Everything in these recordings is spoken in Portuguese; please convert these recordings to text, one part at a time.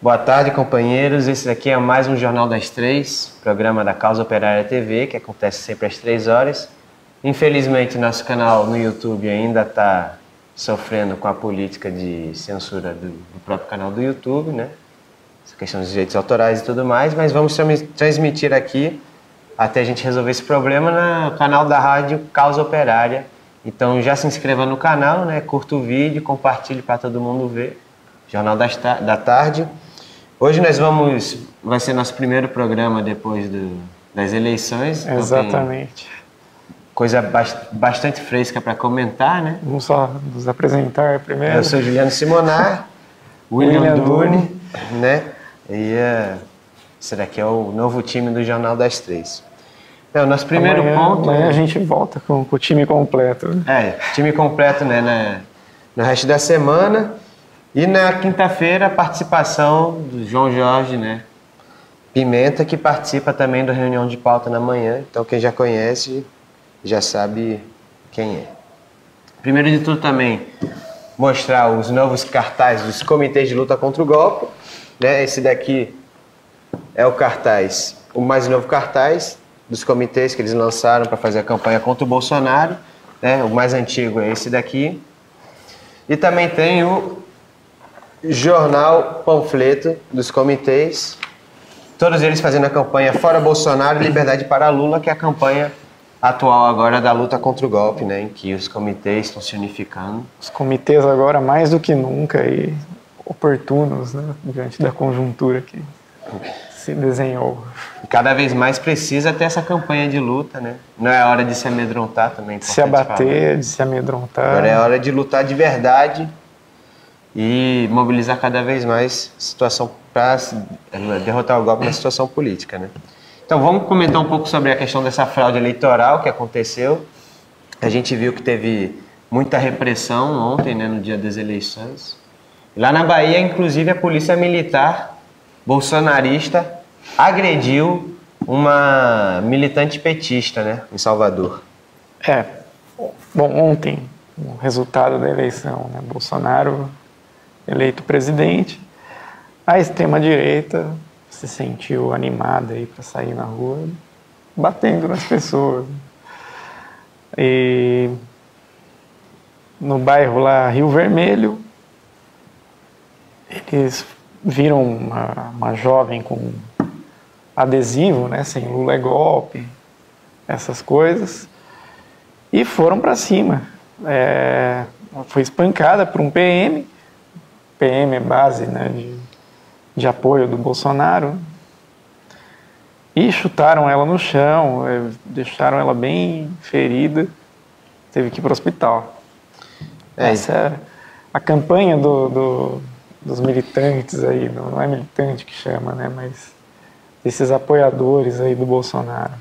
Boa tarde, companheiros. Esse daqui é mais um Jornal das Três, programa da Causa Operária TV, que acontece sempre às 3 horas. Infelizmente, nosso canal no YouTube ainda está sofrendo com a política de censura do próprio canal do YouTube, né? Essa questão dos direitos autorais e tudo mais, mas vamos transmitir aqui, até a gente resolver esse problema, no canal da rádio Causa Operária. Então já se inscreva no canal, né? Curta o vídeo, compartilhe para todo mundo ver. Jornal da Tarde. Hoje vai ser nosso primeiro programa depois das eleições. Exatamente. Então coisa bastante fresca para comentar, né? Vamos só nos apresentar primeiro. Eu sou Juliano Simonar, William Dune, né? E esse daqui é o novo time do Jornal das Três. O nosso primeiro ponto... Amanhã a gente volta com o time completo. Time completo, né? No resto da semana. E na quinta-feira, a participação do João Jorge, né? Pimenta, que participa também da reunião de pauta na manhã. Então, quem já conhece, já sabe quem é. Primeiro de tudo também, mostrar os novos cartazes dos comitês de luta contra o golpe. Né? Esse daqui é o mais novo cartaz dos comitês que eles lançaram para fazer a campanha contra o Bolsonaro. Né? O mais antigo é esse daqui. E também tem o jornal panfleto dos comitês, todos eles fazendo a campanha Fora Bolsonaro e Liberdade para Lula, que é a campanha atual agora da luta contra o golpe, né, em que os comitês estão se unificando. Os comitês agora mais do que nunca e oportunos, né, diante da conjuntura que se desenhou. Cada vez mais precisa ter essa campanha de luta, né? Não é hora de se amedrontar também. De se abater, de se amedrontar. Agora é hora de lutar de verdade e mobilizar cada vez mais situação para derrotar o golpe na situação política, né? Então vamos comentar um pouco sobre a questão dessa fraude eleitoral que aconteceu. A gente viu que teve muita repressão ontem, né, no dia das eleições. Lá na Bahia, inclusive, a polícia militar bolsonarista agrediu uma militante petista, né, em Salvador. Bom, ontem, o resultado da eleição, né, Bolsonaro eleito presidente, a extrema-direita se sentiu animada aí para sair na rua, batendo nas pessoas. E no bairro lá, Rio Vermelho, eles viram uma jovem com adesivo, né, sem Lula é golpe, essas coisas, e foram para cima. Foi espancada por um PM é base, né, de apoio do Bolsonaro, e chutaram ela no chão, deixaram ela bem ferida, teve que ir para o hospital. Essa é a campanha dos militantes aí, não é militante que chama, né, mas esses apoiadores aí do Bolsonaro.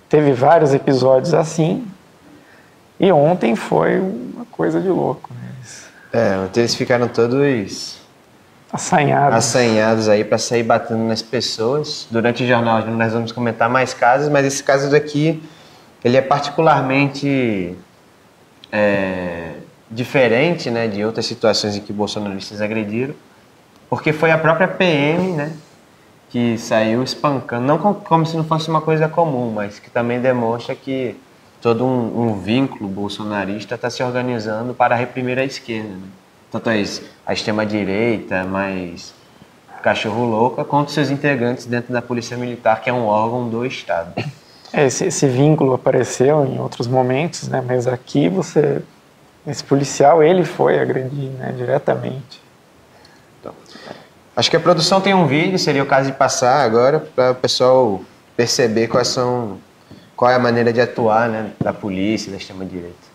Teve vários episódios assim, e ontem foi uma coisa de louco, né? Ontem eles ficaram todos assanhados aí para sair batendo nas pessoas. Durante o jornal nós vamos comentar mais casos, mas esse caso daqui ele é particularmente diferente, né, de outras situações em que bolsonaristas agrediram, porque foi a própria PM, né, que saiu espancando, não como se não fosse uma coisa comum, mas que também demonstra que todo um vínculo bolsonarista está se organizando para reprimir a esquerda, né? Tanto a extrema-direita, mais cachorro-louca, quanto seus integrantes dentro da Polícia Militar, que é um órgão do Estado. Esse vínculo apareceu em outros momentos, né? Mas aqui esse policial, ele foi agredir, né, diretamente. Então, acho que a produção tem um vídeo, seria o caso de passar agora, para o pessoal perceber qual é a maneira de atuar, né, da polícia, da extrema-direita.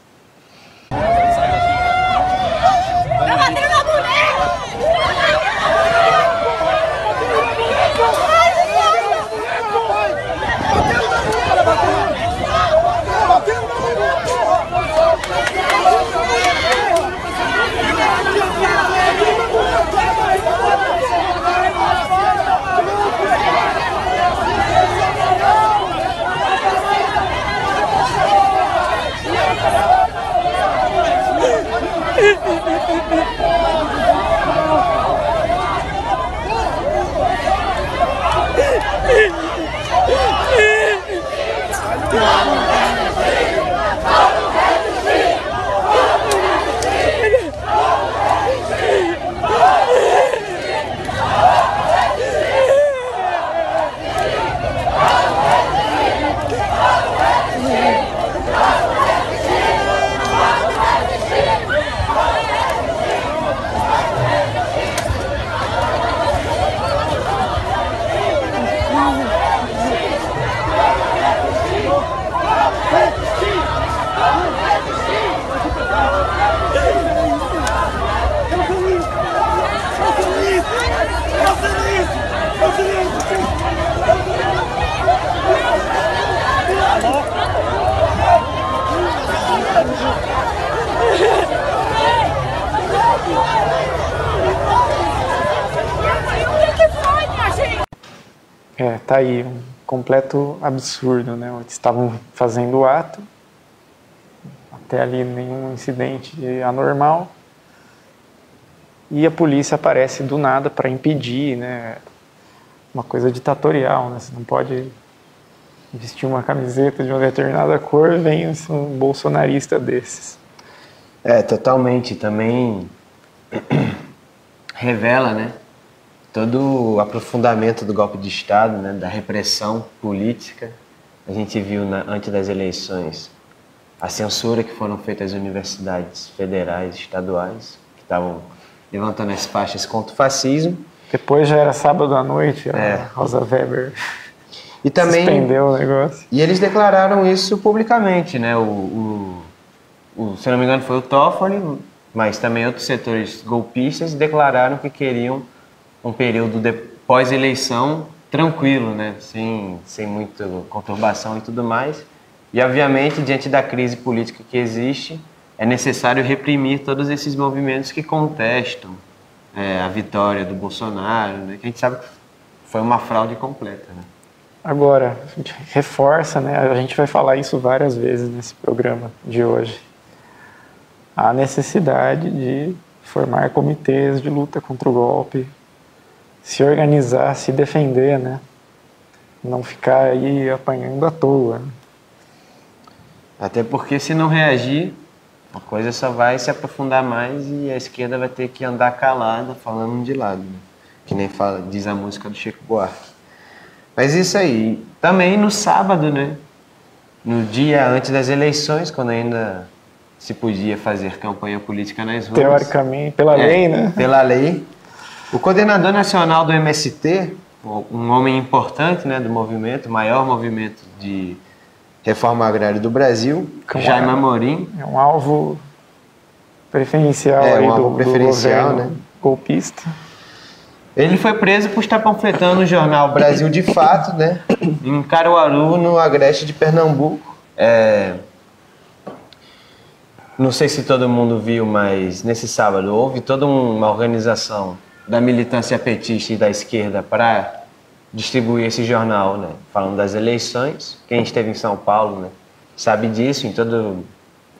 Tá aí um completo absurdo, né? Eles estavam fazendo o ato, até ali nenhum incidente anormal, e a polícia aparece do nada para impedir, né? Uma coisa ditatorial, né? Você não pode vestir uma camiseta de uma determinada cor e vem um bolsonarista desses. Totalmente. Também revela, né, todo o aprofundamento do golpe de Estado, né, da repressão política. A gente viu antes das eleições a censura que foram feitas às universidades federais, estaduais, que estavam levantando as faixas contra o fascismo. Depois já era sábado à noite, a Rosa Weber e também suspendeu o negócio. E eles declararam isso publicamente, né? Se não me engano foi o Toffoli, mas também outros setores golpistas declararam que queriam um período de pós-eleição tranquilo, né? Sem muita conturbação e tudo mais. E, obviamente, diante da crise política que existe, é necessário reprimir todos esses movimentos que contestam a vitória do Bolsonaro, né? Que a gente sabe que foi uma fraude completa, né? Agora, a gente reforça, né? A gente vai falar isso várias vezes nesse programa de hoje. A necessidade de formar comitês de luta contra o golpe, se organizar, se defender, né? Não ficar aí apanhando à toa. Até porque se não reagir, a coisa só vai se aprofundar mais e a esquerda vai ter que andar calada, falando de lado, né? Que nem diz a música do Chico Buarque. Mas isso aí, também no sábado, né? No dia antes das eleições, quando ainda se podia fazer campanha política nas ruas. Teoricamente, pela lei, né? Pela lei. O coordenador nacional do MST, um homem importante, né, do movimento, o maior movimento de reforma agrária do Brasil, Jaime Amorim. É um alvo preferencial aí alvo preferencial, do governo, né, golpista. Ele foi preso por estar panfletando o jornal Brasil de Fato, né, em Caruaru, no agreste de Pernambuco. Não sei se todo mundo viu, mas nesse sábado houve toda uma organização da militância petista e da esquerda para distribuir esse jornal, né, falando das eleições. Quem esteve em São Paulo, né, sabe disso. Em toda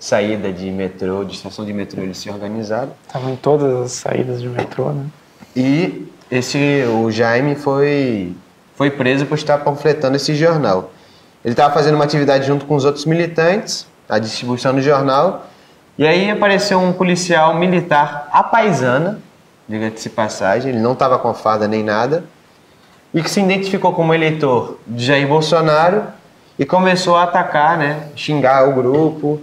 saída de metrô, de estação de metrô, eles se organizaram. Estavam em todas as saídas de metrô, né? E o Jaime foi preso por estar panfletando esse jornal. Ele estava fazendo uma atividade junto com os outros militantes, a distribuição do jornal, e aí apareceu um policial militar à paisana, diga-se passagem, ele não estava com a farda nem nada, e que se identificou como eleitor de Jair Bolsonaro e começou a atacar, né, xingar o grupo.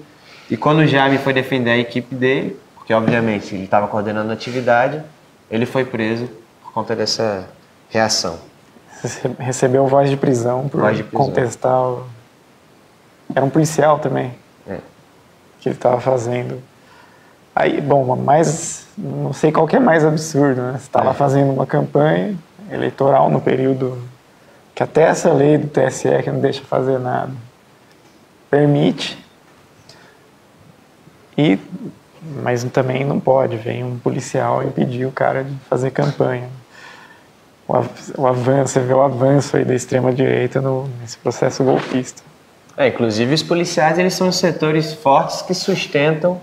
E quando o Jaime foi defender a equipe dele, porque obviamente ele estava coordenando a atividade, ele foi preso por conta dessa reação. Recebeu voz de prisão por contestar. Era um policial também. Que ele estava fazendo. Aí, bom, mas não sei qual que é mais absurdo, né? Você estava fazendo uma campanha eleitoral no período que até essa lei do TSE, que não deixa fazer nada, permite, mas também não pode. Vem um policial impedir o cara de fazer campanha. O avanço, você vê o avanço aí da extrema-direita nesse processo golpista. Inclusive os policiais, eles são os setores fortes que sustentam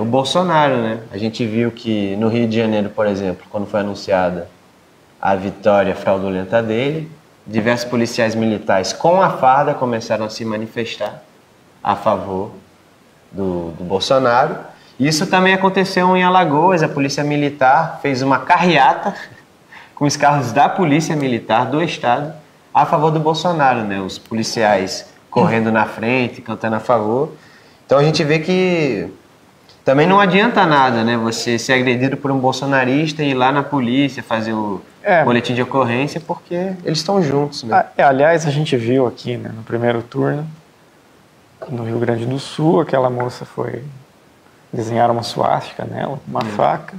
o Bolsonaro, né? A gente viu que no Rio de Janeiro, por exemplo, quando foi anunciada a vitória fraudulenta dele, diversos policiais militares com a farda começaram a se manifestar a favor do Bolsonaro. Isso também aconteceu em Alagoas. A polícia militar fez uma carreata com os carros da polícia militar do estado a favor do Bolsonaro, né? Os policiais correndo na frente, cantando a favor. Então a gente vê que também não adianta nada, né? Você ser agredido por um bolsonarista e ir lá na polícia fazer boletim de ocorrência porque eles estão juntos, né? Aliás, a gente viu aqui, né, no primeiro turno, no Rio Grande do Sul, aquela moça foi desenhar uma suástica nela, uma faca,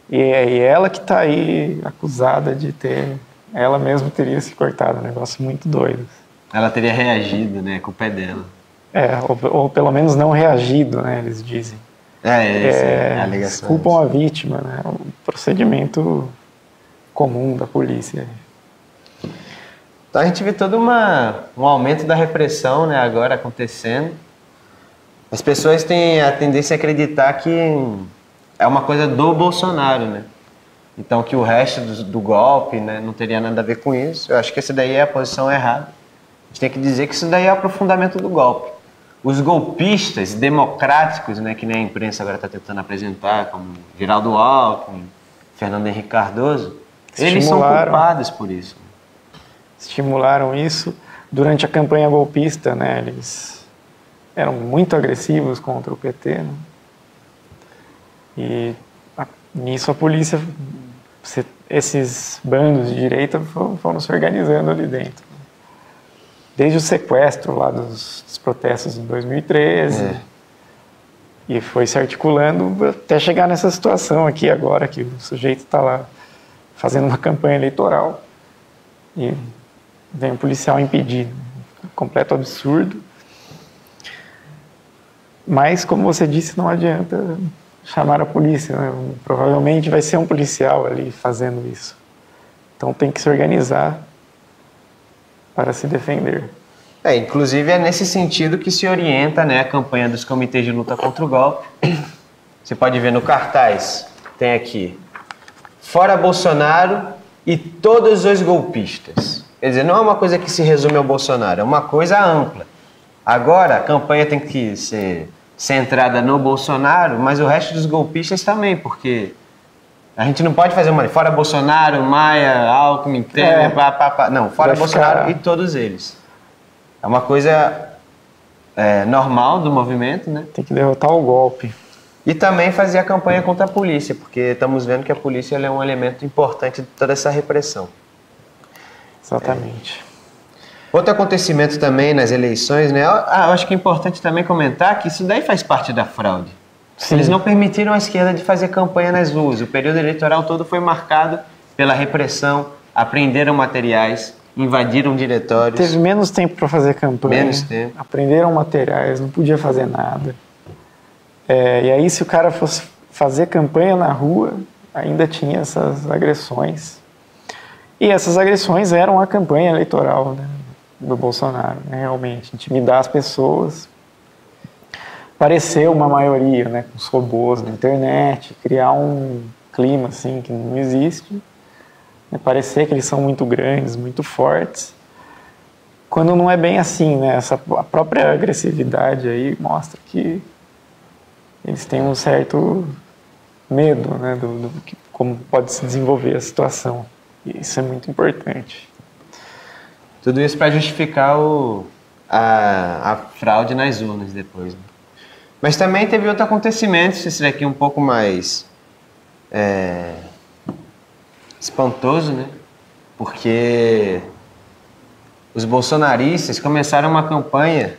e é ela que está aí acusada de ter, ela mesma teria se cortado, um negócio muito doido. Ela teria reagido, né, com o pé dela. Ou pelo menos não reagido, né, eles dizem. A alegação. Culpam a vítima, né, um procedimento comum da polícia. Então a gente vê todo um aumento da repressão, né, agora acontecendo. As pessoas têm a tendência a acreditar que é uma coisa do Bolsonaro, né? Então que o resto do golpe, né, não teria nada a ver com isso. Eu acho que essa daí é a posição errada. A gente tem que dizer que isso daí é o aprofundamento do golpe. Os golpistas democráticos, né, que nem a imprensa agora está tentando apresentar, como Geraldo Alckmin, Fernando Henrique Cardoso, eles são culpados por isso. Estimularam isso durante a campanha golpista, né? Eles eram muito agressivos contra o PT, né? E nisso a polícia, esses bandos de direita foram se organizando ali dentro. Desde o sequestro lá dos protestos em 2013, e foi se articulando até chegar nessa situação aqui agora, que o sujeito está lá fazendo uma campanha eleitoral e vem o policial impedir. Completo absurdo. Mas, como você disse, não adianta chamar a polícia, né? Provavelmente vai ser um policial ali fazendo isso. Então tem que se organizar para se defender. Inclusive é nesse sentido que se orienta, né, a campanha dos comitês de luta contra o golpe. Você pode ver no cartaz, tem aqui, fora Bolsonaro e todos os golpistas. Quer dizer, não é uma coisa que se resume ao Bolsonaro, é uma coisa ampla. Agora, a campanha tem que ser centrada no Bolsonaro, mas o resto dos golpistas também, porque a gente não pode fazer uma... Fora Bolsonaro, Maia, Alckmin, Temer, Não, fora Bolsonaro e todos eles. É uma coisa normal do movimento, né? Tem que derrotar o golpe. E também fazer a campanha contra a polícia, porque estamos vendo que a polícia é um elemento importante de toda essa repressão. Exatamente. Outro acontecimento também nas eleições, né? Eu acho que é importante também comentar que isso daí faz parte da fraude. Sim. Eles não permitiram à esquerda de fazer campanha nas ruas. O período eleitoral todo foi marcado pela repressão, apreenderam materiais, invadiram diretórios. Teve menos tempo para fazer campanha. Menos tempo. Aprenderam materiais, não podia fazer nada. E aí, se o cara fosse fazer campanha na rua, ainda tinha essas agressões. E essas agressões eram a campanha eleitoral, né, do Bolsonaro, né, realmente. Intimidar as pessoas, parecer uma maioria, né, com os robôs na internet, criar um clima assim, que não existe, né, parecer que eles são muito grandes, muito fortes, quando não é bem assim, né, a própria agressividade aí mostra que eles têm um certo medo, né, do como pode se desenvolver a situação. E isso é muito importante. Tudo isso para justificar a fraude nas urnas depois. Né? Mas também teve outro acontecimento, esse daqui um pouco mais espantoso, né? Porque os bolsonaristas começaram uma campanha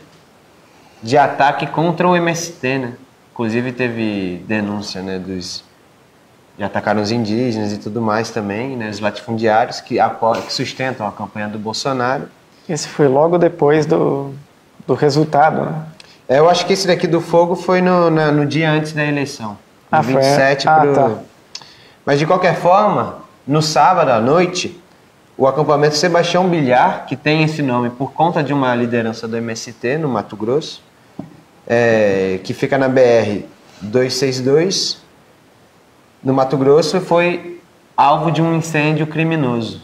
de ataque contra o MST, né? Inclusive teve denúncia, né, de atacar os indígenas e tudo mais também, né, os latifundiários que sustentam a campanha do Bolsonaro. Esse foi logo depois do resultado, né? Eu acho que esse daqui do fogo foi no dia antes da eleição, no 27 tá. Mas de qualquer forma, no sábado à noite, o acampamento Sebastião Bilhar, que tem esse nome por conta de uma liderança do MST no Mato Grosso, que fica na BR 262, no Mato Grosso, foi alvo de um incêndio criminoso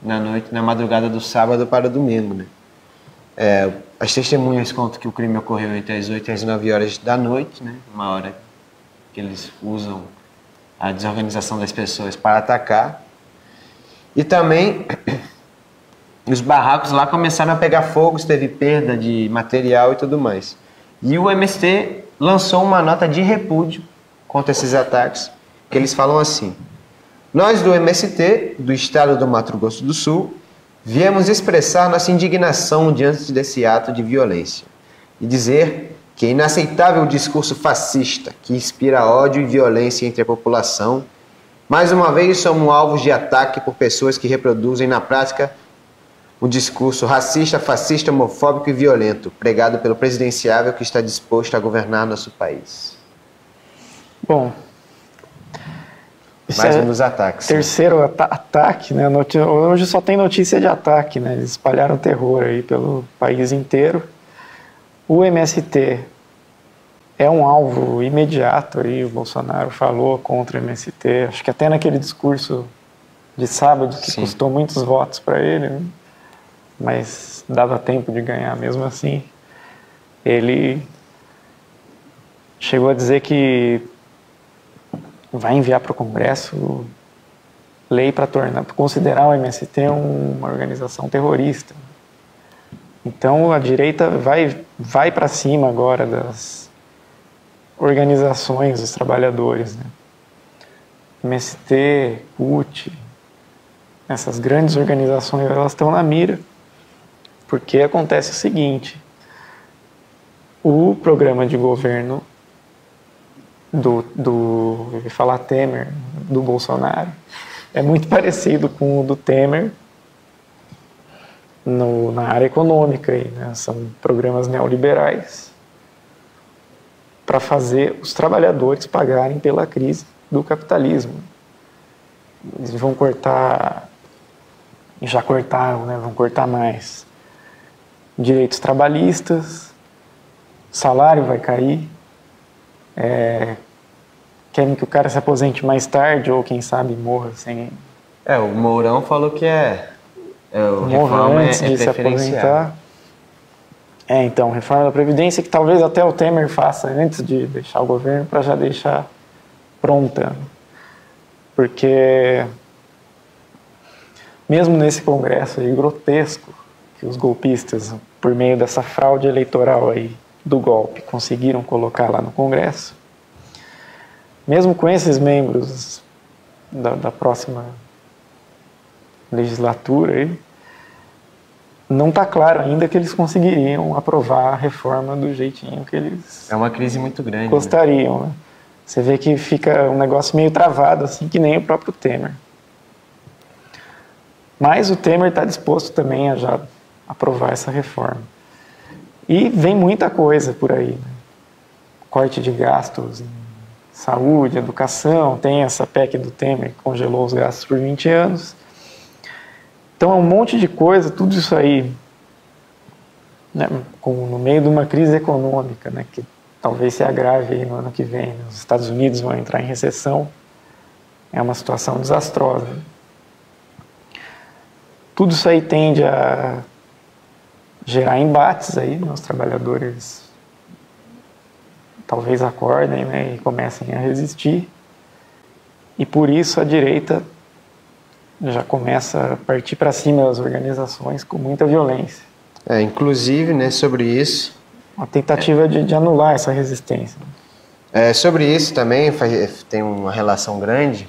na noite, na madrugada do sábado para o domingo, né? As testemunhas contam que o crime ocorreu entre as 8 e as 9 horas da noite, né? Uma hora que eles usam a desorganização das pessoas para atacar. E também os barracos lá começaram a pegar fogo, teve perda de material e tudo mais. E o MST lançou uma nota de repúdio contra esses ataques, que eles falam assim: Nós do MST, do estado do Mato Grosso do Sul, viemos expressar nossa indignação diante desse ato de violência e dizer que é inaceitável o discurso fascista que inspira ódio e violência entre a população. Mais uma vez somos alvos de ataque por pessoas que reproduzem na prática o discurso racista, fascista, homofóbico e violento pregado pelo presidenciável que está disposto a governar nosso país. Bom, mais um dos ataques. Terceiro ataque, né? Hoje só tem notícia de ataque, né? Eles espalharam terror aí pelo país inteiro. O MST é um alvo imediato aí, o Bolsonaro falou contra o MST, acho que até naquele discurso de sábado que custou muitos votos para ele, né? Mas dava tempo de ganhar mesmo assim. Ele chegou a dizer que vai enviar para o Congresso lei para considerar o MST uma organização terrorista. Então a direita vai para cima agora das organizações dos trabalhadores, né? MST, CUT, essas grandes organizações, elas estão na mira, porque acontece o seguinte: o programa de governo eu ia falar Temer, do Bolsonaro, é muito parecido com o do Temer na área econômica, né? São programas neoliberais para fazer os trabalhadores pagarem pela crise do capitalismo. Eles vão cortar, já cortaram, né? Vão cortar mais direitos trabalhistas, salário vai cair, querem que o cara se aposente mais tarde ou quem sabe morra sem... O Mourão falou que o morra reforma antes de se aposentar. Então, reforma da Previdência que talvez até o Temer faça antes de deixar o governo, para já deixar pronta. Porque mesmo nesse Congresso aí grotesco, que os golpistas, por meio dessa fraude eleitoral aí do golpe, conseguiram colocar lá no Congresso, mesmo com esses membros da próxima legislatura aí, não está claro ainda que eles conseguiriam aprovar a reforma do jeitinho que eles... É uma crise muito grande. Gostariam, né? Você vê que fica um negócio meio travado, assim, que nem o próprio Temer. Mas o Temer está disposto também a já aprovar essa reforma. E vem muita coisa por aí, né? Corte de gastos em saúde, educação, tem essa PEC do Temer que congelou os gastos por 20 anos. Então é um monte de coisa, tudo isso aí, né, no meio de uma crise econômica, né, que talvez se agrave aí no ano que vem, né? Os Estados Unidos vão entrar em recessão, é uma situação desastrosa. Tudo isso aí tende a gerar embates aí, né? Os trabalhadores talvez acordem, né, e comecem a resistir, e por isso a direita já começa a partir para cima das organizações com muita violência. Inclusive, né, sobre isso... Uma tentativa de anular essa resistência. Sobre isso também tem uma relação grande.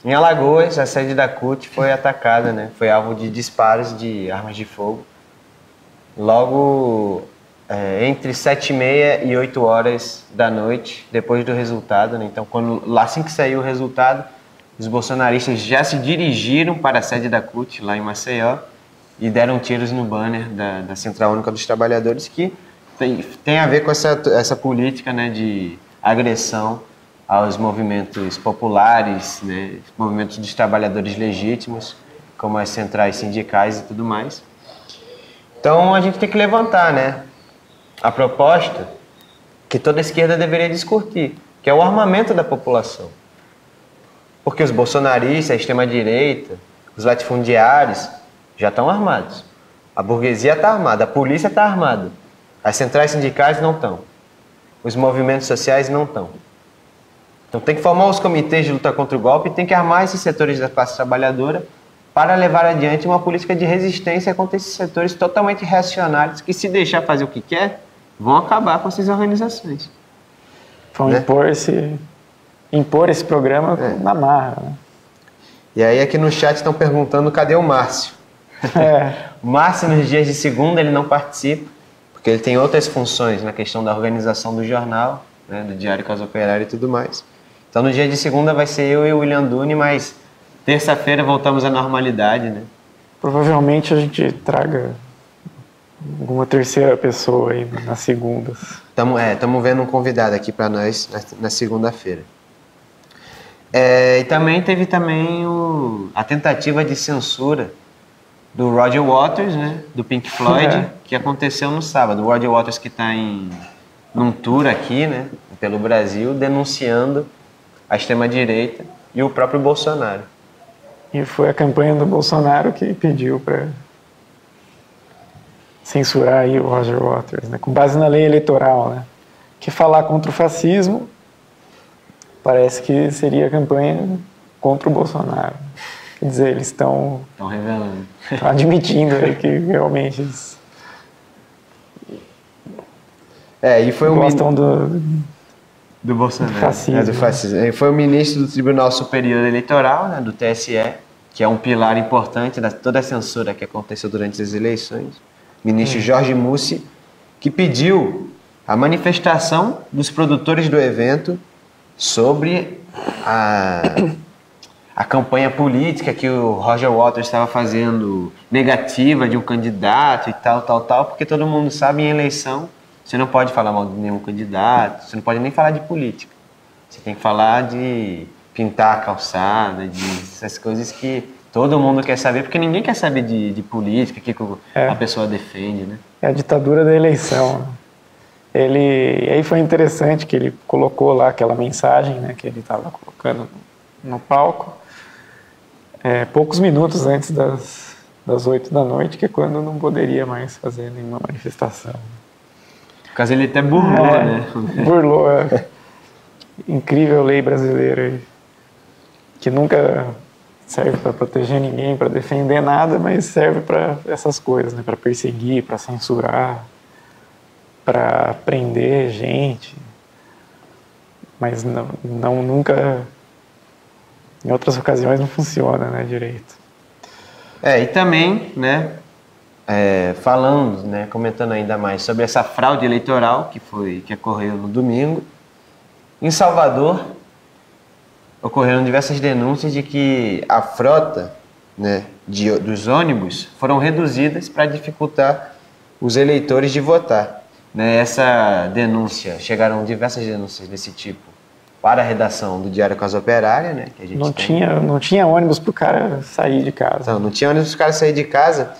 Em Alagoas, a sede da CUT foi atacada, né? Foi alvo de disparos de armas de fogo. Logo entre 7h30 e 8 horas da noite, depois do resultado, né? Então, assim que saiu o resultado, os bolsonaristas já se dirigiram para a sede da CUT, lá em Maceió, e deram tiros no banner da Central Única dos Trabalhadores, que tem a ver com essa política, né, de agressão aos movimentos populares, né, movimentos dos trabalhadores legítimos, como as centrais sindicais e tudo mais. Então, a gente tem que levantar, né, a proposta que toda a esquerda deveria discutir, que é o armamento da população. Porque os bolsonaristas, a extrema-direita, os latifundiários já estão armados. A burguesia está armada, a polícia está armada. As centrais sindicais não estão. Os movimentos sociais não estão. Então tem que formar os comitês de luta contra o golpe e tem que armar esses setores da classe trabalhadora para levar adiante uma política de resistência contra esses setores totalmente reacionários que, se deixar fazer o que quer, vão acabar com essas organizações. Vão, né, impor esse programa na marra, né? E aí aqui no chat estão perguntando cadê o Márcio. O Márcio, nos dias de segunda, ele não participa, porque ele tem outras funções na questão da organização do jornal, né, do Diário Casa Operária e tudo mais. Então, no dia de segunda vai ser eu e o William Duni, mas terça-feira voltamos à normalidade, né? Provavelmente a gente traga alguma terceira pessoa aí nas segundas. Estamos vendo um convidado aqui para nós na segunda-feira. E também teve a tentativa de censura do Roger Waters, né, do Pink Floyd, que aconteceu no sábado. O Roger Waters que está num tour aqui, né, pelo Brasil, denunciando a extrema-direita e o próprio Bolsonaro. E foi a campanha do Bolsonaro que pediu para censurar aí o Roger Waters, né, com base na lei eleitoral, né, que falar contra o fascismo parece que seria a campanha contra o Bolsonaro. Quer dizer, eles estão revelando. Estão admitindo aí que realmente eles e foi gostam do Bolsonaro. Do fascismo. Do fascismo. Ele foi o ministro do Tribunal Superior Eleitoral, né, do TSE, que é um pilar importante de toda a censura que aconteceu durante as eleições. O ministro Jorge Mussi, que pediu a manifestação dos produtores do evento sobre a campanha política que o Roger Waters estava fazendo negativa de um candidato e tal, porque todo mundo sabe, em eleição você não pode falar mal de nenhum candidato, você não pode nem falar de política. Você tem que falar de pintar a calçada, essas coisas que todo mundo quer saber, porque ninguém quer saber de política, que a pessoa defende, né? É a ditadura da eleição. Aí foi interessante que ele colocou lá aquela mensagem, né, que ele estava colocando no palco, poucos minutos antes das 8 da noite, que é quando não poderia mais fazer nenhuma manifestação. No caso, ele até burlou, né? Burlou a incrível lei brasileira, que nunca serve para proteger ninguém, para defender nada, mas serve para essas coisas, né? Para perseguir, para censurar, para prender gente, mas nunca, em outras ocasiões não funciona, né, direito. E também, né, falando, né, comentando ainda mais sobre essa fraude eleitoral que ocorreu no domingo, em Salvador ocorreram diversas denúncias de que a frota, né, dos ônibus foram reduzidas para dificultar os eleitores de votar. Essa denúncia, chegaram diversas denúncias desse tipo para a redação do Diário Casa Operária, né? Que a gente não tinha ônibus para o cara sair de casa. Não tinha ônibus para o cara sair de casa,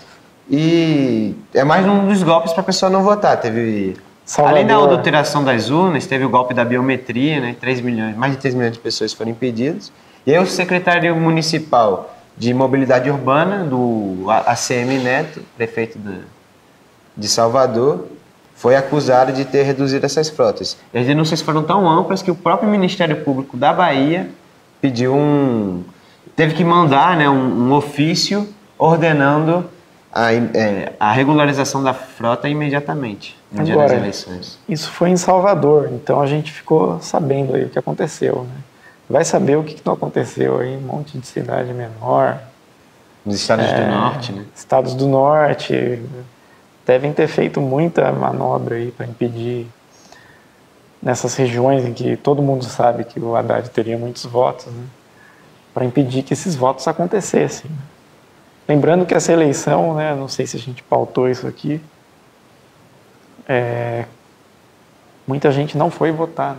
e é mais um dos golpes para a pessoa não votar. Teve, além da adulteração das urnas, teve o golpe da biometria, né? Mais de 3 milhões de pessoas foram impedidas. E aí o secretário municipal de mobilidade urbana, do ACM Neto, prefeito de Salvador, foi acusado de ter reduzido essas frotas. E as denúncias foram tão amplas que o próprio Ministério Público da Bahia teve que mandar, né, um ofício ordenando a regularização da frota imediatamente, no dia das eleições. Isso foi em Salvador, então a gente ficou sabendo aí o que aconteceu, né? Vai saber o que não aconteceu aí em um monte de cidade menor. Nos estados do norte, né? Estados do norte devem ter feito muita manobra aí para impedir, nessas regiões em que todo mundo sabe que o Haddad teria muitos votos, né, para impedir que esses votos acontecessem. Lembrando que essa eleição, né, não sei se a gente pautou isso aqui, muita gente não foi votar.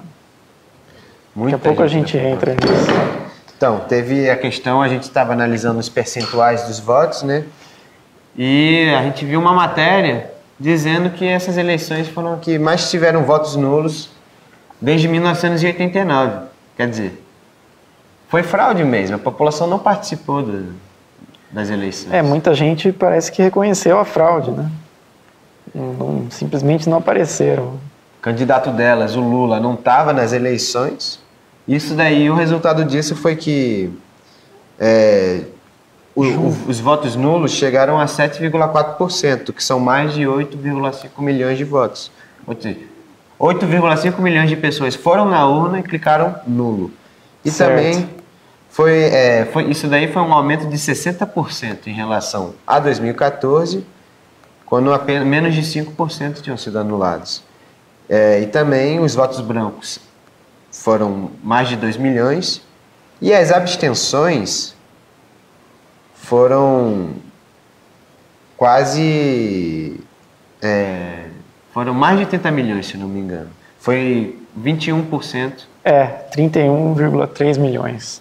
Daqui a pouco a gente entra nisso. Então, teve a questão, a gente estava analisando os percentuais dos votos, né? E a gente viu uma matéria dizendo que essas eleições foram que mais tiveram votos nulos desde 1989. Quer dizer, foi fraude mesmo, a população não participou das eleições. Muita gente parece que reconheceu a fraude, né? Simplesmente não apareceram. O candidato delas, o Lula, não estava nas eleições. Isso daí, o resultado disso foi que os votos nulos chegaram a 7,4%, que são mais de 8,5 milhões de votos. Ou seja, 8,5 milhões de pessoas foram na urna e clicaram nulo. E também Isso daí foi um aumento de 60% em relação a 2014, quando apenas menos de 5% tinham sido anulados. E também os votos brancos foram mais de 2 milhões e as abstenções foram quase... foram mais de 30 milhões, se não me engano. Foi 21%. 31,3 milhões.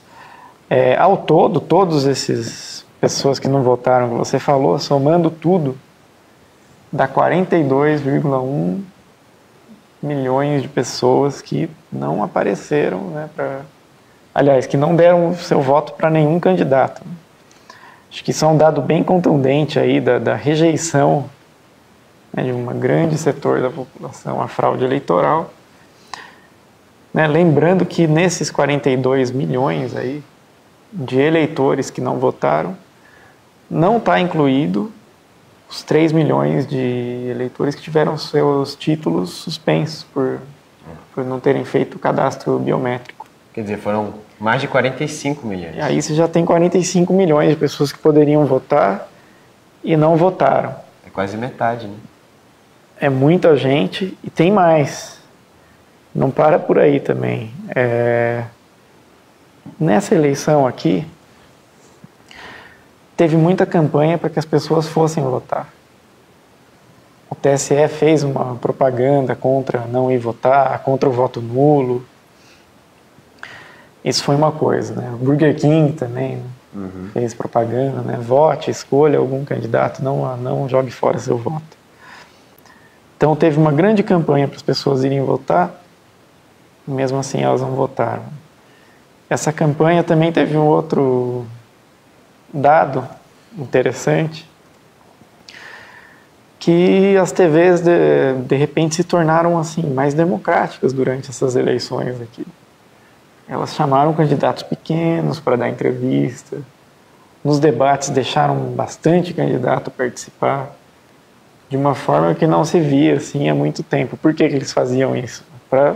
Ao todo, todas essas pessoas que não votaram, que você falou, somando tudo, dá 42,1 milhões de pessoas que não apareceram, né, aliás, que não deram o seu voto para nenhum candidato. Acho que isso é um dado bem contundente aí da rejeição, né, de um grande setor da população à fraude eleitoral. Né, lembrando que nesses 42 milhões aí de eleitores que não votaram, não está incluído os 3 milhões de eleitores que tiveram seus títulos suspensos por não terem feito o cadastro biométrico. Quer dizer, foram mais de 45 milhões. E aí você já tem 45 milhões de pessoas que poderiam votar e não votaram. É quase metade, né? É muita gente e tem mais. Não para por aí também. Nessa eleição aqui, teve muita campanha para que as pessoas fossem votar. O TSE fez uma propaganda contra não ir votar, contra o voto nulo. Isso foi uma coisa, né? O Burger King também fez propaganda, né? Vote, escolha algum candidato, não jogue fora seu voto. Então teve uma grande campanha para as pessoas irem votar, mesmo assim elas não votaram. Essa campanha também teve um outro dado interessante, que as TVs de repente se tornaram assim mais democráticas durante essas eleições aqui. Elas chamaram candidatos pequenos para dar entrevista, nos debates deixaram bastante candidato participar, de uma forma que não se via assim há muito tempo. Por que eles faziam isso? Para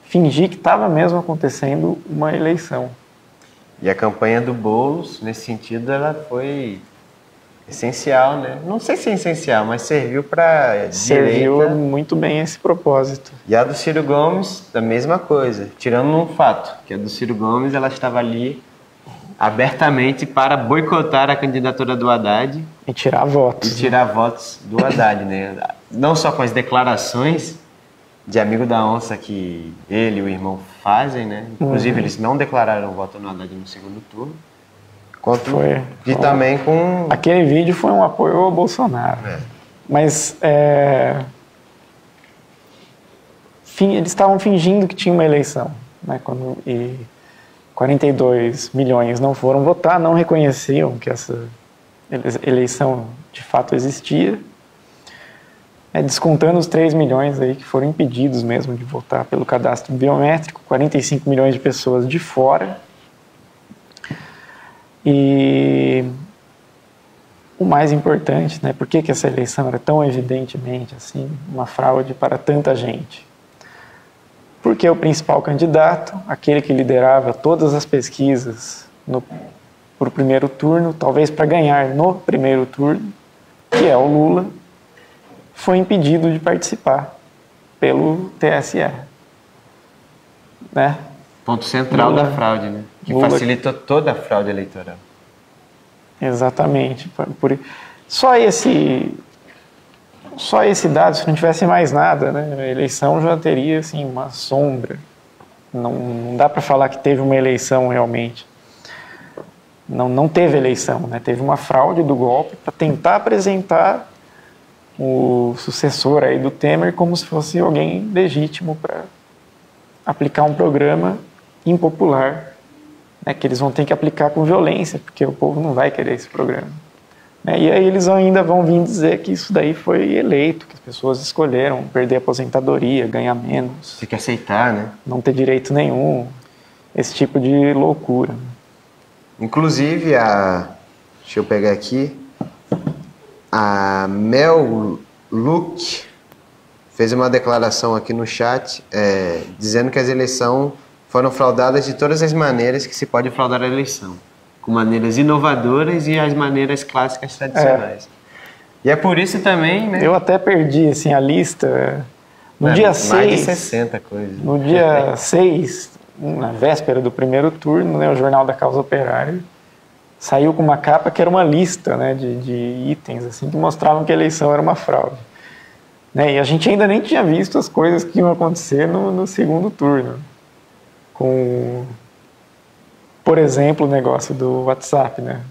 fingir que estava mesmo acontecendo uma eleição. E a campanha do Boulos, nesse sentido, ela foi essencial, né? Não sei se é essencial, mas serviu para Serviu muito bem esse propósito. E a do Ciro Gomes, a mesma coisa. Tirando um fato, que a do Ciro Gomes, ela estava ali abertamente para boicotar a candidatura do Haddad. E tirar votos. E tirar votos do Haddad, né? Não só com as declarações de amigo da onça que ele e o irmão fazem, né? Inclusive, eles não declararam voto no Haddad no segundo turno. E também com... Aquele vídeo foi um apoio ao Bolsonaro. Mas eles estavam fingindo que tinha uma eleição, né? E 42 milhões não foram votar, não reconheciam que essa eleição de fato existia. Descontando os 3 milhões aí que foram impedidos mesmo de votar pelo cadastro biométrico, 45 milhões de pessoas de fora. E o mais importante, né, por que essa eleição era tão evidentemente assim, uma fraude para tanta gente? Porque o principal candidato, aquele que liderava todas as pesquisas para o primeiro turno, talvez para ganhar no primeiro turno, que é o Lula, foi impedido de participar pelo TSE. Né? Ponto central da fraude, né? Que facilitou toda a fraude eleitoral. Exatamente. Só esse dado, se não tivesse mais nada, né? A eleição já teria assim, uma sombra. Não dá para falar que teve uma eleição realmente. Não teve eleição, né? Teve uma fraude do golpe para tentar apresentar o sucessor aí do Temer como se fosse alguém legítimo para aplicar um programa impopular, né, que eles vão ter que aplicar com violência, porque o povo não vai querer esse programa. E aí eles ainda vão vir dizer que isso daí foi eleito, que as pessoas escolheram perder a aposentadoria, ganhar menos. Tem que aceitar, né? Não ter direito nenhum, esse tipo de loucura. Inclusive, deixa eu pegar aqui, a Mel Luke fez uma declaração aqui no chat dizendo que a eleição foram fraudadas de todas as maneiras que se pode fraudar a eleição, com maneiras inovadoras e as maneiras clássicas tradicionais. E é por isso também, né? Eu até perdi assim, a lista. No dia 6. Mais de 60 coisas. No dia 6, na véspera do primeiro turno, né, o Jornal da Causa Operária saiu com uma capa que era uma lista, né, de itens assim, que mostravam que a eleição era uma fraude. Né, e a gente ainda nem tinha visto as coisas que iam acontecer no segundo turno. Com, por exemplo, o negócio do WhatsApp, né,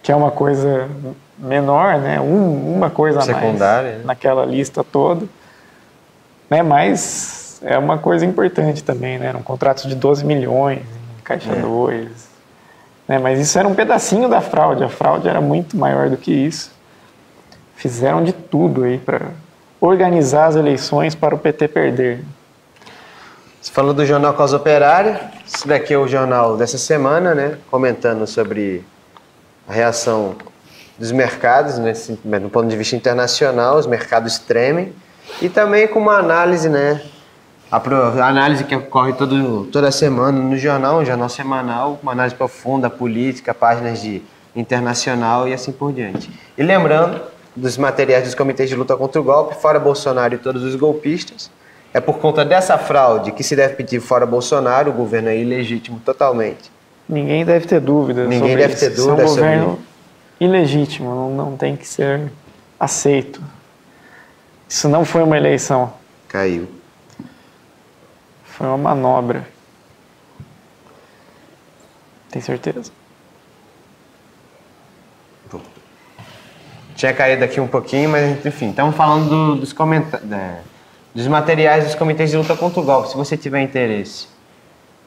que é uma coisa menor, né, uma coisa a mais secundária, né? Naquela lista toda, né, mas é uma coisa importante também, né, eram contratos de 12 milhões em Caixa 2, né, mas isso era um pedacinho da fraude, a fraude era muito maior do que isso. Fizeram de tudo aí para organizar as eleições para o PT perder. Você falou do Jornal Causa Operária, esse daqui é o jornal dessa semana, né, comentando sobre a reação dos mercados, né, do ponto de vista internacional, os mercados tremem, e também com uma análise, né, a análise que ocorre toda semana no jornal, um jornal semanal, uma análise profunda, política, páginas de internacional e assim por diante. E lembrando dos materiais dos comitês de luta contra o golpe, fora Bolsonaro e todos os golpistas, é por conta dessa fraude que se deve pedir fora Bolsonaro, o governo é ilegítimo totalmente. Ninguém deve ter dúvida sobre isso. Ninguém deve ter dúvida sobre isso. É um governo ilegítimo, não tem que ser aceito. Isso não foi uma eleição. Caiu. Foi uma manobra. Tem certeza? Tinha caído aqui um pouquinho, mas enfim, estamos falando dos materiais dos comitês de luta contra o golpe. Se você tiver interesse,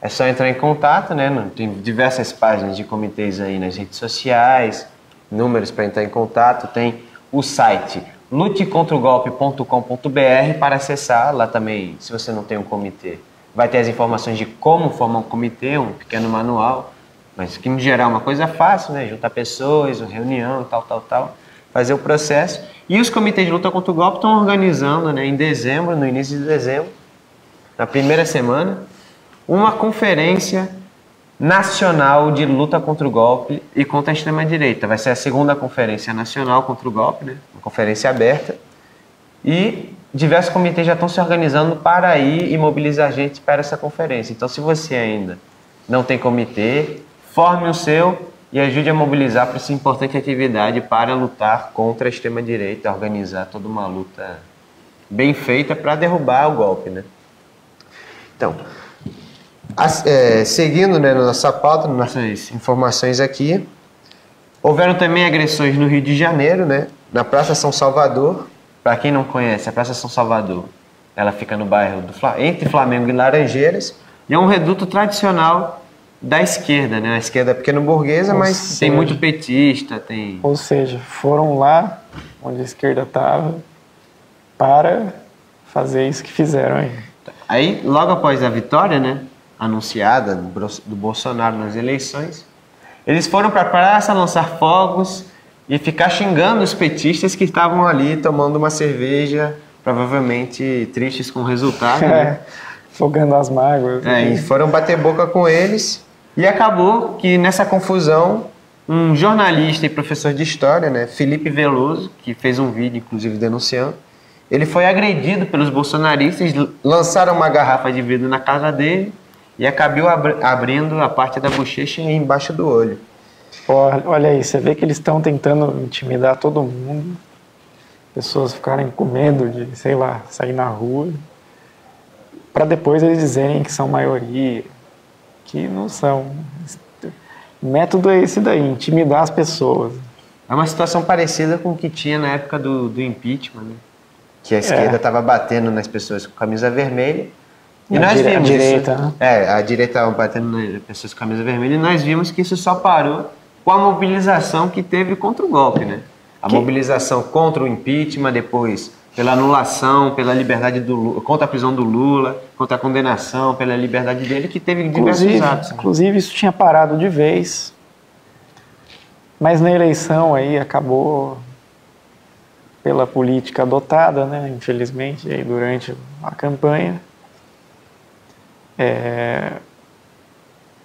é só entrar em contato, né? Tem diversas páginas de comitês aí nas redes sociais, números para entrar em contato, tem o site lutecontragolpe.com.br para acessar. Lá também, se você não tem um comitê, vai ter as informações de como formar um comitê, um pequeno manual, mas que, em geral, é uma coisa fácil, né? Juntar pessoas, uma reunião, tal, fazer o processo. E os comitês de luta contra o golpe estão organizando, né, em dezembro, no início de dezembro, na primeira semana, uma conferência nacional de luta contra o golpe e contra a extrema-direita. Vai ser a segunda conferência nacional contra o golpe, né? Uma conferência aberta. E diversos comitês já estão se organizando para ir e mobilizar gente para essa conferência. Então, se você ainda não tem comitê, forme o seu e ajude a mobilizar para essa importante atividade para lutar contra a extrema-direita, organizar toda uma luta bem feita para derrubar o golpe, né? Então, seguindo, né, na nossa pauta, nas nossas informações aqui, houveram também agressões no Rio de Janeiro, né, na Praça São Salvador. Para quem não conhece, a Praça São Salvador, ela fica no bairro entre Flamengo e Laranjeiras, e é um reduto tradicional da esquerda, né? A esquerda é pequeno-burguesa, mas tem muito petista, tem... Ou seja, foram lá onde a esquerda estava para fazer isso que fizeram aí. Aí, logo após a vitória, né, anunciada do Bolsonaro nas eleições, eles foram para a praça lançar fogos e ficar xingando os petistas que estavam ali tomando uma cerveja, provavelmente tristes com o resultado, né? Fogando as mágoas. E foram bater boca com eles. E acabou que nessa confusão, um jornalista e professor de história, né, Felipe Veloso, que fez um vídeo, inclusive, denunciando, ele foi agredido pelos bolsonaristas, lançaram uma garrafa de vidro na casa dele e acabou abrindo a parte da bochecha e embaixo do olho. Olha aí, você vê que eles estão tentando intimidar todo mundo, pessoas ficarem com medo de, sei lá, sair na rua, para depois eles dizerem que são maioria, que não são. O método é esse daí, intimidar as pessoas. É uma situação parecida com o que tinha na época do impeachment, né? Que a esquerda estava batendo nas pessoas com camisa vermelha. E nós vimos a direita, isso, né? A direita estava batendo nas pessoas com camisa vermelha, e nós vimos que isso só parou com a mobilização que teve contra o golpe, né? A mobilização contra o impeachment, depois pela anulação, pela liberdade do Lula, contra a prisão do Lula, contra a condenação, pela liberdade dele, que teve diversos atos. Né? Inclusive, isso tinha parado de vez, mas na eleição aí acabou, pela política adotada, né, infelizmente, aí durante a campanha,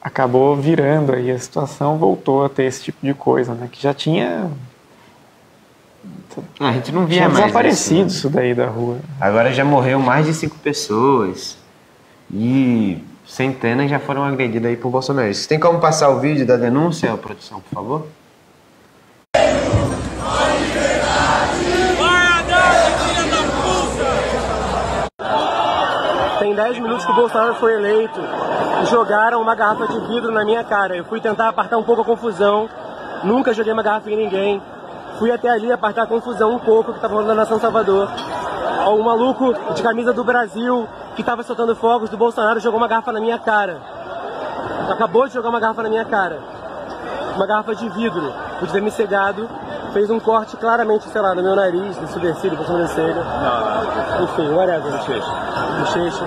acabou virando aí a situação, voltou a ter esse tipo de coisa, né? Que já tinha... A gente não via tinha mais desaparecido isso, isso daí da rua. Agora já morreu mais de 5 pessoas e centenas já foram agredidas aí por bolsonaristas. Tem como passar o vídeo da denúncia, produção, por favor? Tem 10 minutos que o Bolsonaro foi eleito e jogaram uma garrafa de vidro na minha cara. Eu fui tentar apartar um pouco a confusão, nunca joguei uma garrafa em ninguém. Fui até ali apartar a confusão um pouco que estava rolando na Nação Salvador. Um maluco de camisa do Brasil que estava soltando fogos do Bolsonaro jogou uma garrafa na minha cara. Acabou de jogar uma garrafa na minha cara. Uma garrafa de vidro. Podia ter me cegado. Fez um corte claramente, sei lá, no meu nariz, no supercílio, por cima da sobrancelha. Enfim, whatever. Bochecha.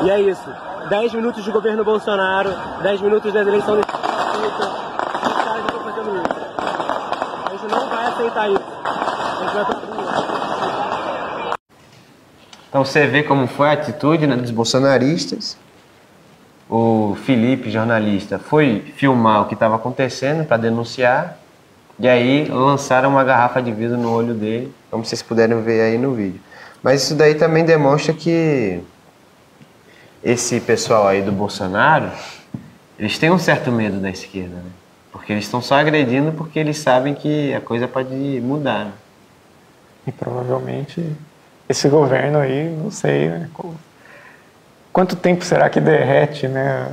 E é isso. 10 minutos de governo Bolsonaro, 10 minutos da eleição de... Os caras estão fazendo isso. A gente não vai aceitar isso. A gente vai pra rua. Então você vê como foi a atitude, né, dos bolsonaristas. O Felipe, jornalista, foi filmar o que estava acontecendo para denunciar. E aí lançaram uma garrafa de vidro no olho dele, como vocês puderam ver aí no vídeo. Mas isso daí também demonstra que esse pessoal aí do Bolsonaro, eles têm um certo medo da esquerda, né? Porque eles estão só agredindo porque eles sabem que a coisa pode mudar, né? E provavelmente esse governo aí, não sei, né? Quanto tempo será que derrete, né?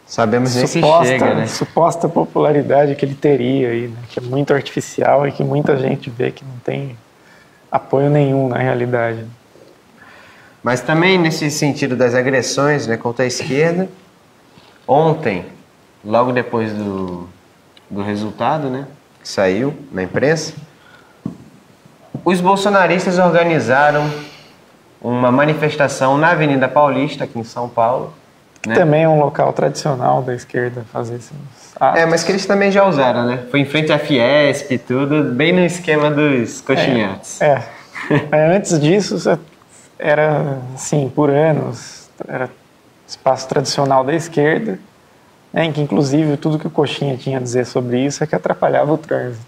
Sabemos nem se chega, né? Suposta popularidade que ele teria aí, né? Que é muito artificial e que muita gente vê que não tem apoio nenhum na realidade. Mas também nesse sentido das agressões, né, contra a esquerda, ontem, logo depois do resultado, né, que saiu na imprensa, os bolsonaristas organizaram uma manifestação na Avenida Paulista, aqui em São Paulo. Que também é um local tradicional da esquerda fazer esses atos. Mas que eles também já usaram, né? Foi em frente à Fiesp e tudo, bem no esquema dos coxinhates. Mas antes disso, era, assim, por anos, era espaço tradicional da esquerda, né, em que, inclusive, tudo que o Coxinha tinha a dizer sobre isso é que atrapalhava o trânsito.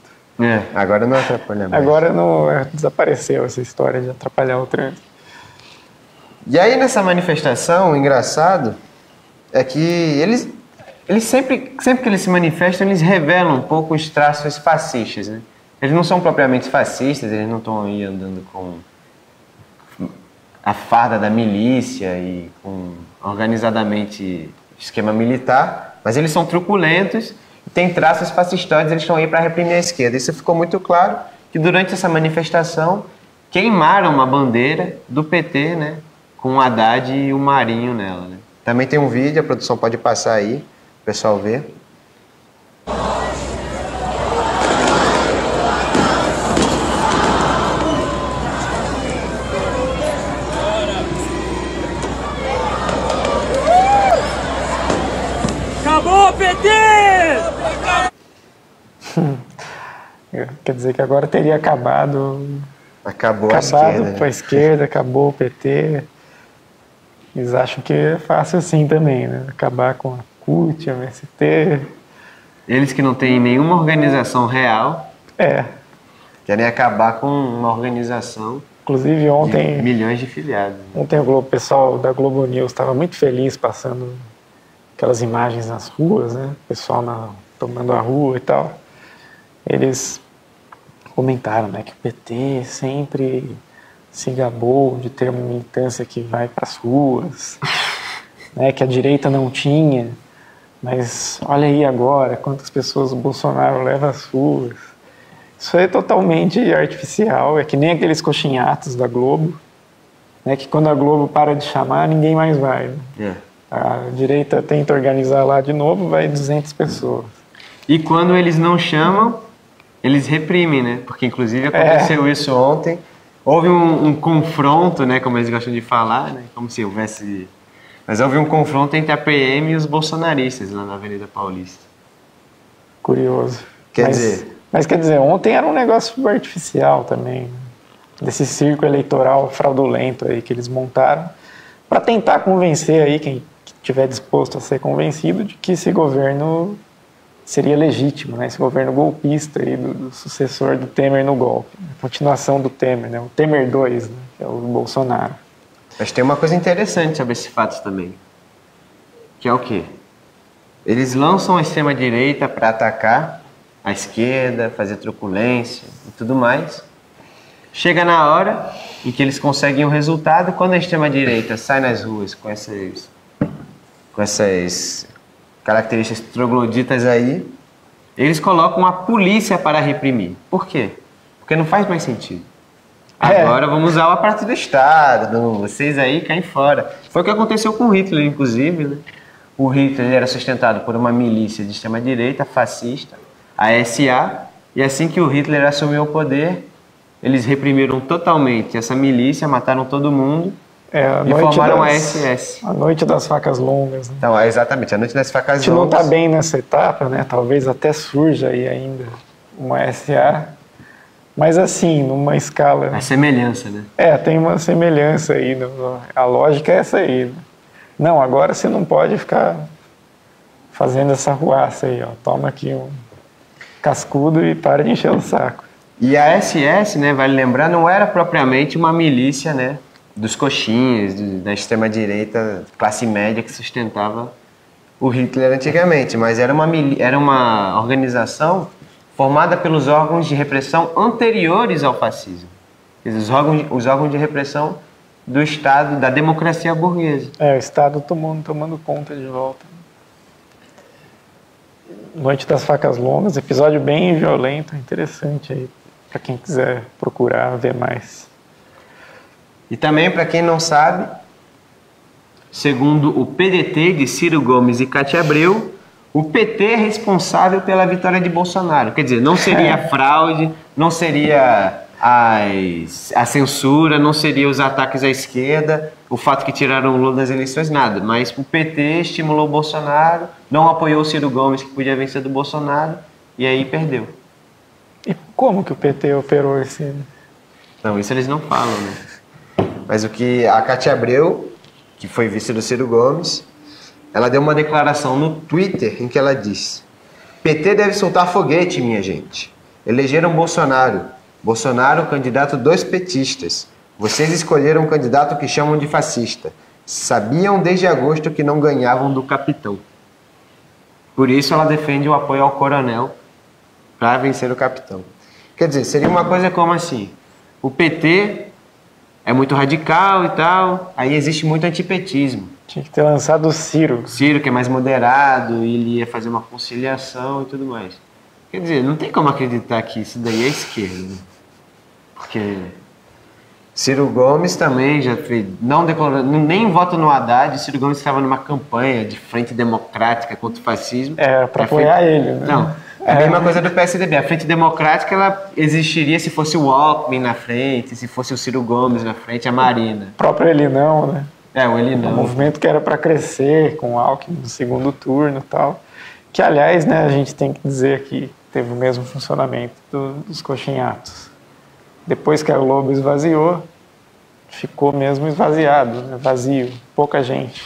Agora não atrapalha mais. Agora desapareceu essa história de atrapalhar o trânsito. E aí, nessa manifestação, o engraçado é que eles sempre que eles se manifestam, eles revelam um pouco os traços fascistas, né? Eles não são propriamente fascistas, eles não estão aí andando com a farda da milícia e com organizadamente esquema militar, mas eles são truculentos, têm traços fascistoides, eles estão aí para reprimir a esquerda. Isso ficou muito claro que durante essa manifestação queimaram uma bandeira do PT, né, com o Haddad e o Marinho nela, né? Também tem um vídeo, a produção pode passar aí, o pessoal ver. Acabou, PT! Quer dizer que agora teria acabado Acabou a esquerda. com a esquerda, acabou o PT. Eles acham que é fácil assim também, né? Acabar com a CUT, a MST. Eles que não têm nenhuma organização real. Querem acabar com uma organização. Inclusive ontem... de milhões de filiados. Ontem o pessoal da Globo News estava muito feliz passando aquelas imagens nas ruas, né? O pessoal tomando a rua e tal. Eles comentaram, né, que o PT sempre se gabou de ter uma militância que vai para as ruas, né, que a direita não tinha, mas olha aí agora quantas pessoas o Bolsonaro leva às ruas. Isso é totalmente artificial, é que nem aqueles coxinhatos da Globo, né, que quando a Globo para de chamar, ninguém mais vai. Né? A direita tenta organizar lá de novo, vai 200 pessoas. E quando eles não chamam, eles reprimem, né? Porque inclusive aconteceu isso ontem. Houve um confronto, né, como eles gostam de falar, né, como se houvesse... Mas houve um confronto entre a PM e os bolsonaristas lá na Avenida Paulista. Curioso. Mas quer dizer, ontem era um negócio artificial também, né? Desse circo eleitoral fraudulento aí que eles montaram, para tentar convencer aí quem estiver disposto a ser convencido de que esse governo seria legítimo, né? Esse governo golpista aí do sucessor do Temer no golpe, a continuação do Temer, né? O Temer 2, né? Que é o Bolsonaro. Mas tem uma coisa interessante sobre esse fato também, que é o quê? Eles lançam a extrema-direita para atacar a esquerda, fazer truculência e tudo mais. Chega na hora em que eles conseguem o resultado, quando a extrema-direita sai nas ruas com essas características trogloditas aí, eles colocam a polícia para reprimir. Por quê? Porque não faz mais sentido. Agora vamos usar o aparato do Estado, vocês aí caem fora. Foi o que aconteceu com Hitler, inclusive, né? O Hitler era sustentado por uma milícia de extrema-direita, fascista, a SA, e assim que o Hitler assumiu o poder, eles reprimiram totalmente essa milícia, mataram todo mundo e formaram a SS. A noite das facas longas. Né? Então, exatamente, a noite das facas longas. A gente não está bem nessa etapa, né? Talvez até surja aí ainda uma SA, mas assim, numa escala... A semelhança, né? Tem uma semelhança aí, a lógica é essa aí, né? Não, agora você não pode ficar fazendo essa ruaça aí, ó. Toma aqui um cascudo e para de encher o saco. E a SS, né, vale lembrar, não era propriamente uma milícia, né, dos coxinhas, da extrema-direita, classe média que sustentava o Hitler antigamente, mas era uma organização formada pelos órgãos de repressão anteriores ao fascismo. Os órgãos de repressão do Estado, da democracia burguesa. O Estado tomando conta de volta. Noite das Facas Longas, episódio bem violento, interessante aí, para quem quiser procurar ver mais. E também, para quem não sabe, segundo o PDT de Ciro Gomes e Cátia Abreu, o PT é responsável pela vitória de Bolsonaro. Quer dizer, não seria fraude, não seria a censura, não seria os ataques à esquerda, o fato que tiraram o Lula das eleições, nada. Mas o PT estimulou o Bolsonaro, não apoiou o Ciro Gomes, que podia vencer do Bolsonaro, e aí perdeu. E como que o PT operou esse... Não, isso eles não falam, né? Mas o que a Cátia Abreu, que foi vice do Ciro Gomes, ela deu uma declaração no Twitter em que ela diz: PT deve soltar foguete, minha gente. Elegeram Bolsonaro. Bolsonaro, candidato dos petistas. Vocês escolheram um candidato que chamam de fascista. Sabiam desde agosto que não ganhavam do capitão. Por isso ela defende o apoio ao coronel para vencer o capitão. Quer dizer, seria uma coisa como assim: o PT é muito radical e tal, aí existe muito antipetismo. Tinha que ter lançado o Ciro. Ciro, que é mais moderado, e ele ia fazer uma conciliação e tudo mais. Quer dizer, não tem como acreditar que isso daí é esquerda, né? Porque Ciro Gomes também já fez, não declarou, nem voto no Haddad. Ciro Gomes estava numa campanha de frente democrática contra o fascismo. Para apoiar ele, né? Não, a mesma coisa do PSDB. A frente democrática ela existiria se fosse o Alckmin na frente, se fosse o Ciro Gomes na frente, a Marina. O próprio Elinão, né? O Elinão. Um movimento que era para crescer com o Alckmin no segundo turno e tal. Que, aliás, né, a gente tem que dizer aqui, teve o mesmo funcionamento dos coxinhatos. Depois que a Globo esvaziou, ficou mesmo esvaziado, né? Vazio, pouca gente.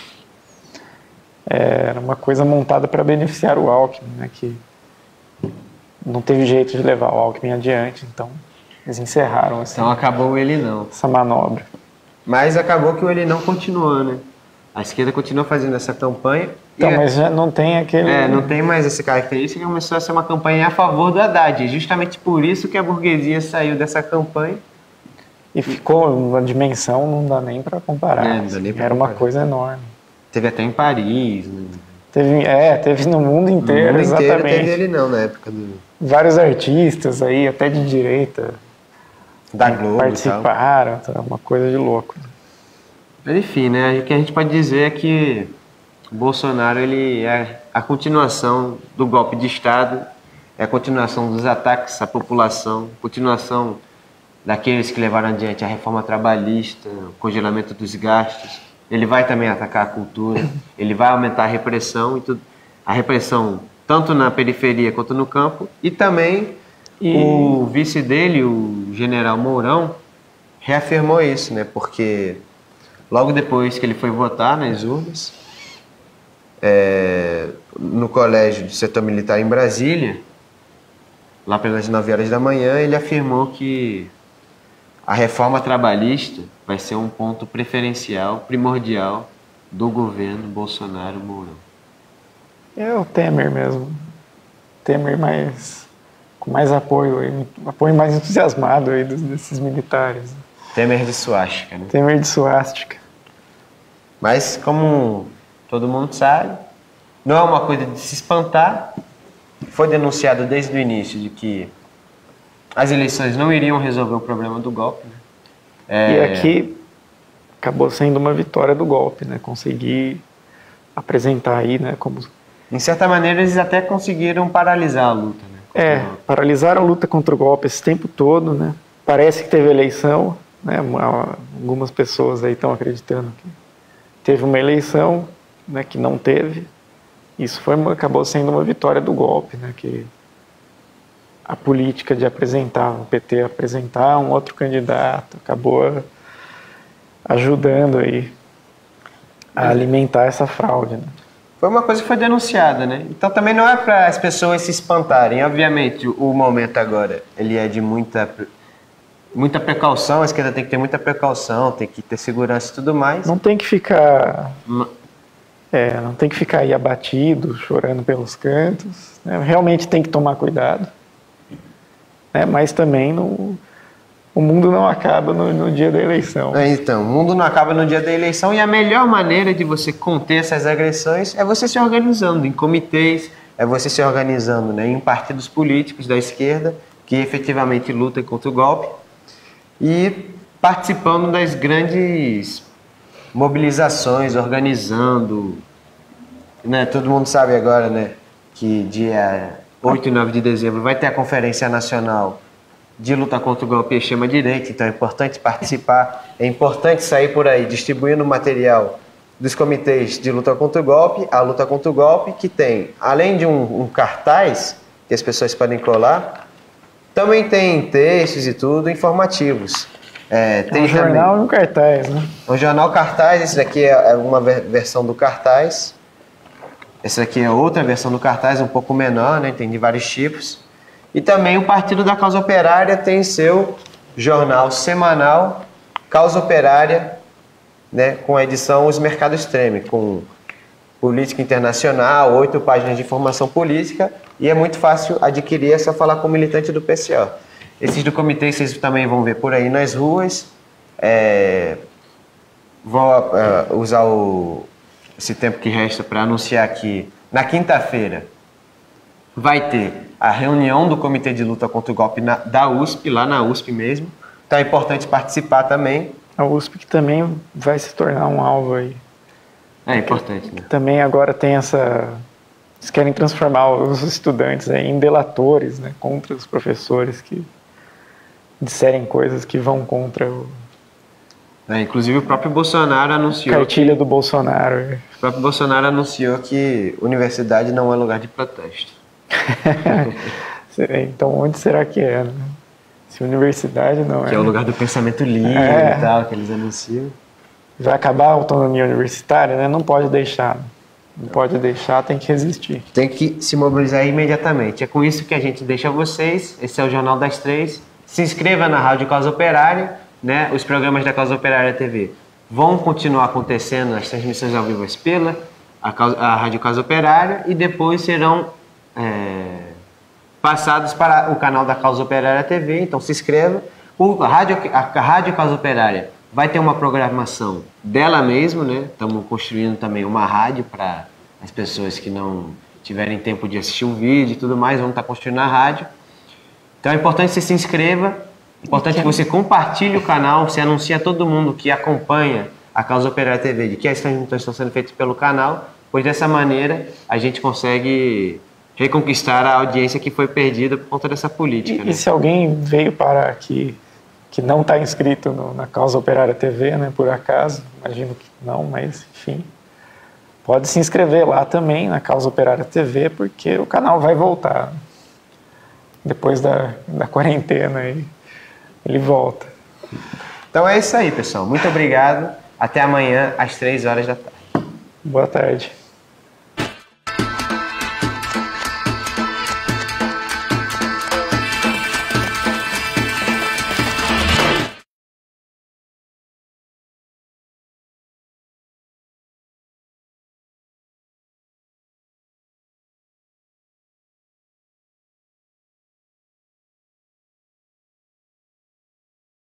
Era uma coisa montada para beneficiar o Alckmin, né? Que não teve jeito de levar o Alckmin adiante, então eles encerraram então acabou o Elinão. Essa manobra. Mas acabou que o Elinão continuou, né? A esquerda continua fazendo essa campanha. Então, mas já não tem aquele... não tem mais essa característica, começou a ser uma campanha a favor do Haddad. E justamente por isso que a burguesia saiu dessa campanha. E ficou uma dimensão, não dá nem para comparar. Não dá nem pra Era comparar. uma coisa enorme. Teve até em Paris. Né? Teve no mundo inteiro, no mundo exatamente. Inteiro teve Elinão na época do... Vários artistas aí, até de direita, da Globo participaram, uma coisa de louco. Mas enfim, né? O que a gente pode dizer é que o Bolsonaro ele é a continuação do golpe de Estado, é a continuação dos ataques à população, continuação daqueles que levaram adiante a reforma trabalhista, o congelamento dos gastos. Ele vai também atacar a cultura, ele vai aumentar a repressão, a repressão tanto na periferia quanto no campo, e também o vice dele, o general Mourão, reafirmou isso, né? Porque logo depois que ele foi votar nas urnas, no colégio do setor militar em Brasília, lá pelas 9 horas da manhã, ele afirmou que a reforma trabalhista vai ser um ponto preferencial, primordial do governo Bolsonaro-Mourão. É o Temer mesmo. Temer com mais apoio, apoio mais entusiasmado aí desses militares. Temer de suástica, né? Temer de suástica. Mas, como todo mundo sabe, não é uma coisa de se espantar. Foi denunciado desde o início de que as eleições não iriam resolver o problema do golpe, né? E aqui acabou sendo uma vitória do golpe, né? Conseguir apresentar aí, né, como... Em certa maneira, eles até conseguiram paralisar a luta, né? Paralisaram a luta contra o golpe esse tempo todo, né? Parece que teve eleição, né? Algumas pessoas aí estão acreditando que teve uma eleição, né, que não teve. Isso acabou sendo uma vitória do golpe, né? Que a política de o PT apresentar um outro candidato, acabou ajudando aí a alimentar essa fraude, né? Foi uma coisa que foi denunciada, né? Então também não é para as pessoas se espantarem. Obviamente, o momento agora, ele é de muita precaução, a esquerda tem que ter muita precaução, tem que ter segurança e tudo mais. Não tem que ficar... não tem que ficar aí abatido, chorando pelos cantos, né? Realmente tem que tomar cuidado, né? Mas também o mundo não acaba no dia da eleição. Então, o mundo não acaba no dia da eleição e a melhor maneira de você conter essas agressões é você se organizando em comitês, é você se organizando, né, em partidos políticos da esquerda que efetivamente lutam contra o golpe e participando das grandes mobilizações, organizando, né? Todo mundo sabe agora, né, que dia 8 e 9 de dezembro vai ter a Conferência Nacional de Luta contra o Golpe e Extrema-Direita, então é importante participar, é importante sair por aí distribuindo material dos comitês de luta contra o golpe, a luta contra o golpe, que tem, além de um cartaz que as pessoas podem colar, também tem textos e tudo informativos. Tem um jornal e um cartaz, né? Um jornal cartaz, esse daqui é uma versão do cartaz. Essa aqui é outra versão do cartaz, um pouco menor, né? Tem de vários tipos. E também o Partido da Causa Operária tem seu jornal semanal, Causa Operária, né? Com a edição Os Mercados Extreme, com política internacional, 8 páginas de informação política, e é muito fácil adquirir, é só falar com o militante do PCO. Esses do comitê vocês também vão ver por aí nas ruas. Vou usar esse tempo que resta para anunciar que na quinta-feira vai ter a reunião do Comitê de Luta contra o Golpe da USP, lá na USP mesmo. Então é importante participar também. A USP que também vai se tornar um alvo aí. É importante, né? Também agora tem eles querem transformar os estudantes aí em delatores, né, contra os professores que disserem coisas que vão contra inclusive o próprio Bolsonaro anunciou... Cartilha do Bolsonaro. O próprio Bolsonaro anunciou que universidade não é lugar de protesto. Então onde será que é, né? Se universidade não é... Que é o lugar do pensamento livre e tal, que eles anunciam. Vai acabar a autonomia universitária, né? Não pode deixar. Não pode deixar, tem que resistir. Tem que se mobilizar imediatamente. É com isso que a gente deixa vocês. Esse é o Jornal das Três. Se inscreva na Rádio Causa Operária, né? Os programas da Causa Operária TV vão continuar acontecendo, as transmissões ao vivo pela a Rádio Causa Operária, e depois serão passados para o canal da Causa Operária TV. Então se inscreva. A Rádio Causa Operária vai ter uma programação dela mesma, né? Estamos construindo também uma rádio para as pessoas que não tiverem tempo de assistir um vídeo e tudo mais, vamos estar construindo a rádio. Então é importante que você se inscreva, é importante que você compartilhe o canal, você anuncie a todo mundo que acompanha a Causa Operária TV de que as transmissões estão sendo feitas pelo canal, pois dessa maneira a gente consegue reconquistar a audiência que foi perdida por conta dessa política. E se alguém veio parar aqui que não está inscrito na Causa Operária TV, né, por acaso, imagino que não, mas enfim, pode se inscrever lá também na Causa Operária TV, porque o canal vai voltar. Depois da quarentena aí, ele volta. Então é isso aí, pessoal. Muito obrigado. Até amanhã, às 3 horas da tarde. Boa tarde.